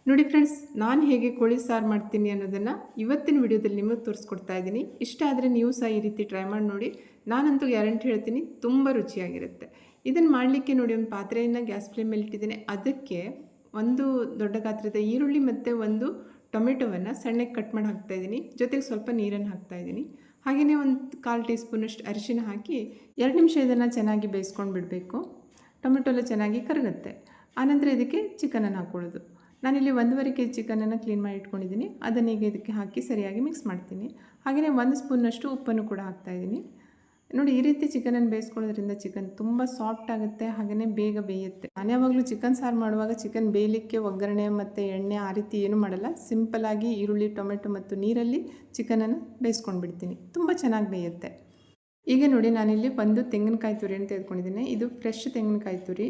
ನೋಡಿ ಫ್ರೆಂಡ್ಸ್, ನಾನು ಹೇಗೆ ಕೋಳಿ ಸಾರು ಮಾಡ್ತೀನಿ ಅನ್ನೋದನ್ನು ಇವತ್ತಿನ ವಿಡಿಯೋದಲ್ಲಿ ನಿಮಗೆ ತೋರಿಸ್ಕೊಡ್ತಾ ಇದ್ದೀನಿ. ಇಷ್ಟ ಆದರೆ ನೀವು ಸಹ ಈ ರೀತಿ ಟ್ರೈ ಮಾಡಿ ನೋಡಿ. ನಾನಂತೂ ಗ್ಯಾರಂಟಿ ಹೇಳ್ತೀನಿ, ತುಂಬ ರುಚಿಯಾಗಿರುತ್ತೆ. ಇದನ್ನು ಮಾಡಲಿಕ್ಕೆ ನೋಡಿ, ಒಂದು ಪಾತ್ರೆಯನ್ನು ಗ್ಯಾಸ್ ಫ್ಲೇಮ್ ಮೇಲೆ ಇಟ್ಟಿದ್ದೀನಿ. ಅದಕ್ಕೆ ಒಂದು ದೊಡ್ಡ ಗಾತ್ರದ ಈರುಳ್ಳಿ ಮತ್ತು ಒಂದು ಟೊಮೆಟೊವನ್ನು ಸಣ್ಣಗೆ ಕಟ್ ಮಾಡಿ ಹಾಕ್ತಾಯಿದ್ದೀನಿ. ಜೊತೆಗೆ ಸ್ವಲ್ಪ ನೀರನ್ನು ಹಾಕ್ತಾಯಿದ್ದೀನಿ. ಹಾಗೆಯೇ ಒಂದು 1/4 ಟೀ ಸ್ಪೂನಷ್ಟು ಅರಿಶಿನ ಹಾಕಿ 2 ನಿಮಿಷ ಇದನ್ನು ಚೆನ್ನಾಗಿ ಬೇಯಿಸ್ಕೊಂಡು ಬಿಡಬೇಕು. ಟೊಮೆಟೊ ಎಲ್ಲ ಚೆನ್ನಾಗಿ ಕರಗುತ್ತೆ. ಆನಂತರ ಇದಕ್ಕೆ ಚಿಕನನ್ನು ಹಾಕ್ಕೊಳ್ಳೋದು. ನಾನಿಲ್ಲಿ 1.5 kg ಚಿಕನನ್ನು ಕ್ಲೀನ್ ಮಾಡಿ ಇಟ್ಕೊಂಡಿದ್ದೀನಿ. ಅದನ್ನು ಈಗ ಇದಕ್ಕೆ ಹಾಕಿ ಸರಿಯಾಗಿ ಮಿಕ್ಸ್ ಮಾಡ್ತೀನಿ. ಹಾಗೆಯೇ 1 ಸ್ಪೂನಷ್ಟು ಉಪ್ಪನ್ನು ಕೂಡ ಹಾಕ್ತಾಯಿದ್ದೀನಿ. ನೋಡಿ, ಈ ರೀತಿ ಚಿಕನನ್ನು ಬೇಯಿಸ್ಕೊಳ್ಳೋದ್ರಿಂದ ಚಿಕನ್ ತುಂಬ ಸಾಫ್ಟ್ ಆಗುತ್ತೆ, ಹಾಗೆಯೇ ಬೇಗ ಬೇಯುತ್ತೆ. ನಾನು ಯಾವಾಗಲೂ ಚಿಕನ್ ಸಾರು ಮಾಡುವಾಗ ಚಿಕನ್ ಬೇಯಲಿಕ್ಕೆ ಒಗ್ಗರಣೆ ಮತ್ತು ಎಣ್ಣೆ ಆ ರೀತಿ ಏನೂ ಮಾಡಲ್ಲ. ಸಿಂಪಲ್ಲಾಗಿ ಈರುಳ್ಳಿ, ಟೊಮೆಟೊ ಮತ್ತು ನೀರಲ್ಲಿ ಚಿಕನನ್ನು ಬೇಯಿಸ್ಕೊಂಡು ಬಿಡ್ತೀನಿ. ತುಂಬ ಚೆನ್ನಾಗಿ ಬೇಯುತ್ತೆ. ಈಗ ನೋಡಿ, ನಾನಿಲ್ಲಿ ಒಂದು ತೆಂಗಿನಕಾಯಿ ತುರಿಯನ್ನು ತೆಗೆದುಕೊಂಡಿದ್ದೀನಿ. ಇದು ಫ್ರೆಶ್ ತೆಂಗಿನಕಾಯಿ ತುರಿ.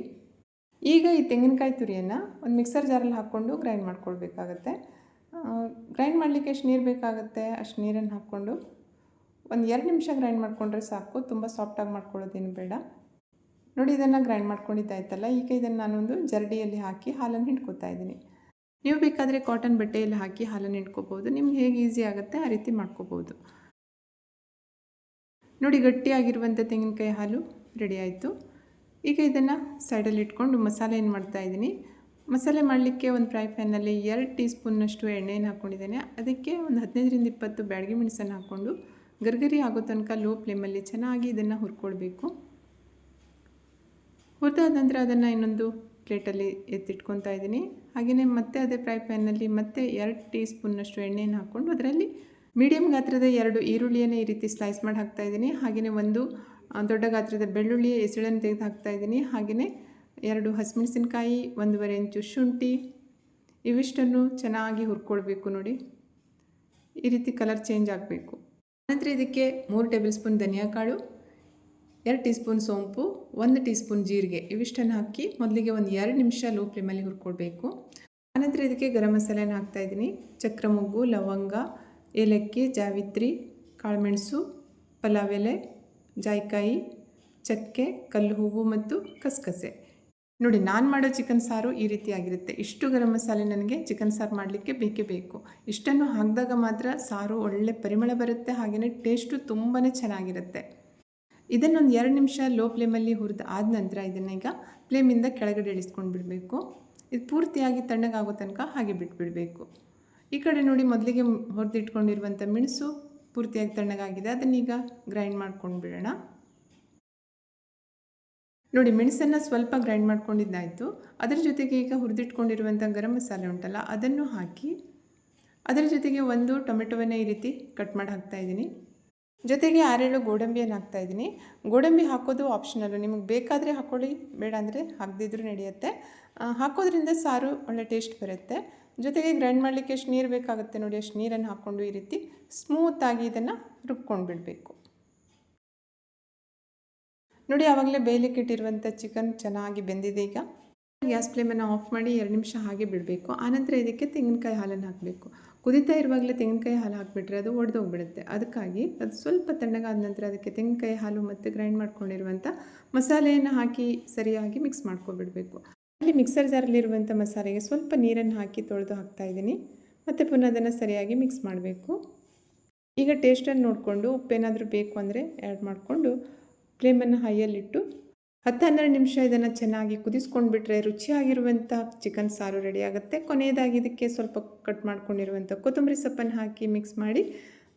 ಈಗ ಈ ತೆಂಗಿನಕಾಯಿ ತುರಿಯನ್ನು ಒಂದು ಮಿಕ್ಸರ್ ಜಾರಲ್ಲಿ ಹಾಕ್ಕೊಂಡು ಗ್ರೈಂಡ್ ಮಾಡ್ಕೊಳ್ಬೇಕಾಗತ್ತೆ. ಗ್ರೈಂಡ್ ಮಾಡಲಿಕ್ಕೆ ಎಷ್ಟು ನೀರು ಬೇಕಾಗುತ್ತೆ ಅಷ್ಟು ನೀರನ್ನು ಹಾಕ್ಕೊಂಡು ಒಂದು 2 ನಿಮಿಷ ಗ್ರೈಂಡ್ ಮಾಡಿಕೊಂಡ್ರೆ ಸಾಕು. ತುಂಬ ಸಾಫ್ಟಾಗಿ ಮಾಡ್ಕೊಳ್ಳೋದೇನು ಬೇಡ. ನೋಡಿ, ಇದನ್ನು ಗ್ರೈಂಡ್ ಮಾಡ್ಕೊಂಡಿದ್ದಾಯ್ತಲ್ಲ. ಈಗ ಇದನ್ನು ನಾನೊಂದು ಜರಡಿಯಲ್ಲಿ ಹಾಕಿ ಹಾಲನ್ನು ಹಿಂಡ್ಕೊತಾ ಇದ್ದೀನಿ. ನೀವು ಬೇಕಾದರೆ ಕಾಟನ್ ಬಟ್ಟೆಯಲ್ಲಿ ಹಾಕಿ ಹಾಲನ್ನು ಹಿಂಡ್ಕೋಬೋದು. ನಿಮ್ಗೆ ಹೇಗೆ ಈಸಿ ಆಗುತ್ತೆ ಆ ರೀತಿ ಮಾಡ್ಕೋಬೋದು. ನೋಡಿ, ಗಟ್ಟಿಯಾಗಿರುವಂಥ ತೆಂಗಿನಕಾಯಿ ಹಾಲು ರೆಡಿ ಆಯಿತು. ಈಗ ಇದನ್ನು ಸೈಡಲ್ಲಿ ಇಟ್ಕೊಂಡು ಮಸಾಲೆ ಏನು ಮಾಡ್ತಾಯಿದ್ದೀನಿ. ಮಸಾಲೆ ಮಾಡಲಿಕ್ಕೆ ಒಂದು ಫ್ರೈ ಪ್ಯಾನಲ್ಲಿ 2 ಟೀ ಸ್ಪೂನ್ನಷ್ಟು ಎಣ್ಣೆಯನ್ನು ಹಾಕ್ಕೊಂಡಿದ್ದೇನೆ. ಅದಕ್ಕೆ ಒಂದು 15ರಿಂದ 20 ಬ್ಯಾಡಗಿ ಮೆಣಸನ್ನು ಹಾಕ್ಕೊಂಡು ಗರ್ಗರಿ ಆಗೋ ತನಕ ಲೋ ಫ್ಲೇಮಲ್ಲಿ ಚೆನ್ನಾಗಿ ಇದನ್ನು ಹುರ್ಕೊಳ್ಬೇಕು. ಹುರಿದಾದ ನಂತರ ಅದನ್ನು ಇನ್ನೊಂದು ಪ್ಲೇಟಲ್ಲಿ ಎತ್ತಿಟ್ಕೊತಾ ಇದ್ದೀನಿ. ಹಾಗೆಯೇ ಮತ್ತೆ ಅದೇ ಫ್ರೈ ಪ್ಯಾನಲ್ಲಿ ಮತ್ತೆ 2 ಟೀ ಸ್ಪೂನ್ನಷ್ಟು ಎಣ್ಣೆಯನ್ನು ಹಾಕ್ಕೊಂಡು ಅದರಲ್ಲಿ ಮೀಡಿಯಮ್ ಗಾತ್ರದ 2 ಈರುಳ್ಳಿಯನ್ನು ಈ ರೀತಿ ಸ್ಲೈಸ್ ಮಾಡಿ ಹಾಕ್ತಾಯಿದ್ದೀನಿ. ಹಾಗೆಯೇ ಒಂದು ದೊಡ್ಡ ಗಾತ್ರದ ಬೆಳ್ಳುಳ್ಳಿ ಎಸಳನ್ನು ತೆಗೆದು ಹಾಕ್ತಾಯಿದ್ದೀನಿ. ಹಾಗೆಯೇ 2 ಹಸಿಮೆಣಸಿನಕಾಯಿ, 1.5 ಇಂಚು ಶುಂಠಿ, ಇವಿಷ್ಟನ್ನು ಚೆನ್ನಾಗಿ ಹುರ್ಕೊಳ್ಬೇಕು. ನೋಡಿ, ಈ ರೀತಿ ಕಲರ್ ಚೇಂಜ್ ಆಗಬೇಕು. ನಂತರ ಇದಕ್ಕೆ 3 ಟೇಬಲ್ ಸ್ಪೂನ್ ಧನಿಯಾಕಾಳು, 2 ಟೀ ಸ್ಪೂನ್ ಸೋಂಪು, 1 ಟೀ ಸ್ಪೂನ್ ಜೀರಿಗೆ ಇವಿಷ್ಟನ್ನು ಹಾಕಿ ಮೊದಲಿಗೆ ಒಂದು 2 ನಿಮಿಷ ಲೋ ಫ್ಲೇಮಲ್ಲಿ ಹುರ್ಕೊಳ್ಬೇಕು. ಆನಂತರ ಇದಕ್ಕೆ ಗರಂ ಮಸಾಲೆಯನ್ನು ಹಾಕ್ತಾಯಿದ್ದೀನಿ. ಚಕ್ರ ಮೊಗ್ಗು, ಲವಂಗ, ಏಲಕ್ಕಿ, ಜಾವಿತ್ರಿ, ಕಾಳುಮೆಣಸು, ಪಲಾವ್ ಎಲೆ, ಜಾಯಿಕಾಯಿ, ಚಕ್ಕೆ, ಕಲ್ಲು ಹೂವು ಮತ್ತು ಕಸಕಸೆ. ನೋಡಿ, ನಾನು ಮಾಡೋ ಚಿಕನ್ ಸಾರು ಈ ರೀತಿಯಾಗಿರುತ್ತೆ. ಇಷ್ಟು ಗರಂ ಮಸಾಲೆ ನನಗೆ ಚಿಕನ್ ಸಾರು ಮಾಡಲಿಕ್ಕೆ ಬೇಕೇ ಬೇಕು. ಇಷ್ಟನ್ನು ಹಾಕಿದಾಗ ಮಾತ್ರ ಸಾರು ಒಳ್ಳೆ ಪರಿಮಳ ಬರುತ್ತೆ. ಹಾಗೆಯೇ ಟೇಸ್ಟು ತುಂಬಾ ಚೆನ್ನಾಗಿರುತ್ತೆ. ಇದನ್ನೊಂದು 2 ನಿಮಿಷ ಲೋ ಫ್ಲೇಮಲ್ಲಿ ಹುರಿದು ಆದ ನಂತರ ಇದನ್ನು ಈಗ ಫ್ಲೇಮಿಂದ ಕೆಳಗಡೆ ಇಳಿಸ್ಕೊಂಡು ಬಿಡಬೇಕು. ಇದು ಪೂರ್ತಿಯಾಗಿ ತಣ್ಣಗಾಗೋ ತನಕ ಹಾಗೆ ಬಿಟ್ಬಿಡಬೇಕು. ಈ ಕಡೆ ನೋಡಿ, ಮೊದಲಿಗೆ ಹುರಿದಿಟ್ಕೊಂಡಿರುವಂಥ ಮೆಣಸು ಪೂರ್ತಿಯಾಗಿ ತಣ್ಣಗಾಗಿದೆ. ಅದನ್ನೀಗ ಗ್ರೈಂಡ್ ಮಾಡ್ಕೊಂಡು ಬಿಡೋಣ. ನೋಡಿ, ಮೆಣಸನ್ನು ಸ್ವಲ್ಪ ಗ್ರೈಂಡ್ ಮಾಡ್ಕೊಂಡಿದ್ದಾಯಿತು. ಅದರ ಜೊತೆಗೆ ಈಗ ಹುರಿದಿಟ್ಕೊಂಡಿರುವಂಥ ಗರಂ ಮಸಾಲೆ ಉಂಟಲ್ಲ, ಅದನ್ನು ಹಾಕಿ ಅದರ ಜೊತೆಗೆ ಒಂದು ಟೊಮೆಟೊವನ್ನು ಈ ರೀತಿ ಕಟ್ ಮಾಡಿ ಹಾಕ್ತಾಯಿದ್ದೀನಿ. ಜೊತೆಗೆ 6-7 ಗೋಡಂಬಿಯನ್ನು ಹಾಕ್ತಾಯಿದ್ದೀನಿ. ಗೋಡಂಬಿ ಹಾಕೋದು ಆಪ್ಷನಲ್ಲು, ನಿಮಗೆ ಬೇಕಾದರೆ ಹಾಕ್ಕೊಳ್ಳಿ, ಬೇಡ ಅಂದರೆ ಹಾಕದಿದ್ರೂ ನಡೆಯುತ್ತೆ. ಹಾಕೋದ್ರಿಂದ ಸಾರು ಒಳ್ಳೆ ಟೇಸ್ಟ್ ಬರುತ್ತೆ. ಜೊತೆಗೆ ಗ್ರೈಂಡ್ ಮಾಡಲಿಕ್ಕೆ ಎಷ್ಟು ನೀರು ಬೇಕಾಗುತ್ತೆ ನೋಡಿ, ಅಷ್ಟು ನೀರನ್ನು ಹಾಕ್ಕೊಂಡು ಈ ರೀತಿ ಸ್ಮೂತಾಗಿ ಇದನ್ನು ರುಬ್ಕೊಂಡು ಬಿಡಬೇಕು. ನೋಡಿ, ಆವಾಗಲೇ ಬೇಯಲಿಕ್ಕೆ ಇಟ್ಟಿರುವಂಥ ಚಿಕನ್ ಚೆನ್ನಾಗಿ ಬೆಂದಿದೆ. ಈಗ ಗ್ಯಾಸ್ ಫ್ಲೇಮನ್ನು ಆಫ್ ಮಾಡಿ 2 ನಿಮಿಷ ಹಾಗೆ ಬಿಡಬೇಕು. ಆನಂತರ ಇದಕ್ಕೆ ತೆಂಗಿನಕಾಯಿ ಹಾಲನ್ನು ಹಾಕಬೇಕು. ಕುದೀತಾ ಇರುವಾಗಲೇ ತೆಂಗಿನಕಾಯಿ ಹಾಲು ಹಾಕಿಬಿಟ್ರೆ ಅದು ಒಡೆದೋಗ್ಬಿಡುತ್ತೆ. ಅದಕ್ಕಾಗಿ ಅದು ಸ್ವಲ್ಪ ತಣ್ಣಗಾದ ನಂತರ ಅದಕ್ಕೆ ತೆಂಗಿನಕಾಯಿ ಹಾಲು ಮತ್ತು ಗ್ರೈಂಡ್ ಮಾಡ್ಕೊಂಡಿರುವಂಥ ಮಸಾಲೆಯನ್ನು ಹಾಕಿ ಸರಿಯಾಗಿ ಮಿಕ್ಸ್ ಮಾಡ್ಕೊಬಿಡಬೇಕು. ಅಲ್ಲಿ ಮಿಕ್ಸರ್ ಜಾರಲ್ಲಿರುವಂಥ ಮಸಾಲೆಗೆ ಸ್ವಲ್ಪ ನೀರನ್ನು ಹಾಕಿ ತೊಳೆದು ಹಾಕ್ತಾಯಿದ್ದೀನಿ. ಮತ್ತು ಪುನಃ ಅದನ್ನು ಸರಿಯಾಗಿ ಮಿಕ್ಸ್ ಮಾಡಬೇಕು. ಈಗ ಟೇಸ್ಟನ್ನು ನೋಡಿಕೊಂಡು ಉಪ್ಪೇನಾದರೂ ಬೇಕು ಅಂದರೆ ಆ್ಯಡ್ ಮಾಡಿಕೊಂಡು ಫ್ಲೇಮನ್ನು ಹೈಯಲ್ಲಿಟ್ಟು 10-12 ನಿಮಿಷ ಇದನ್ನು ಚೆನ್ನಾಗಿ ಕುದಿಸ್ಕೊಂಡು ಬಿಟ್ಟರೆ ರುಚಿಯಾಗಿರುವಂಥ ಚಿಕನ್ ಸಾರು ರೆಡಿ ಆಗುತ್ತೆ. ಕೊನೆಯದಾಗಿ ಇದಕ್ಕೆ ಸ್ವಲ್ಪ ಕಟ್ ಮಾಡ್ಕೊಂಡಿರುವಂಥ ಕೊತ್ತಂಬರಿ ಸೊಪ್ಪನ್ನು ಹಾಕಿ ಮಿಕ್ಸ್ ಮಾಡಿ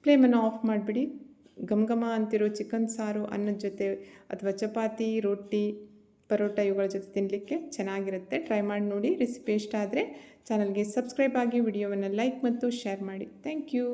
ಫ್ಲೇಮನ್ನು ಆಫ್ ಮಾಡಿಬಿಡಿ. ಘಮ ಅಂತಿರೋ ಚಿಕನ್ ಸಾರು ಅನ್ನದ ಜೊತೆ ಅಥವಾ ಚಪಾತಿ, ರೊಟ್ಟಿ, ಪರೋಟ ಇವುಗಳ ಜೊತೆ ತಿನ್ನಲಿಕ್ಕೆ ಚೆನ್ನಾಗಿರುತ್ತೆ. ಟ್ರೈ ಮಾಡಿ ನೋಡಿ. ರೆಸಿಪಿ ಇಷ್ಟ ಆದರೆ ಚಾನಲ್ಗೆ ಸಬ್ಸ್ಕ್ರೈಬ್ ಆಗಿ, ವಿಡಿಯೋವನ್ನು ಲೈಕ್ ಮತ್ತು ಶೇರ್ ಮಾಡಿ. Thank you.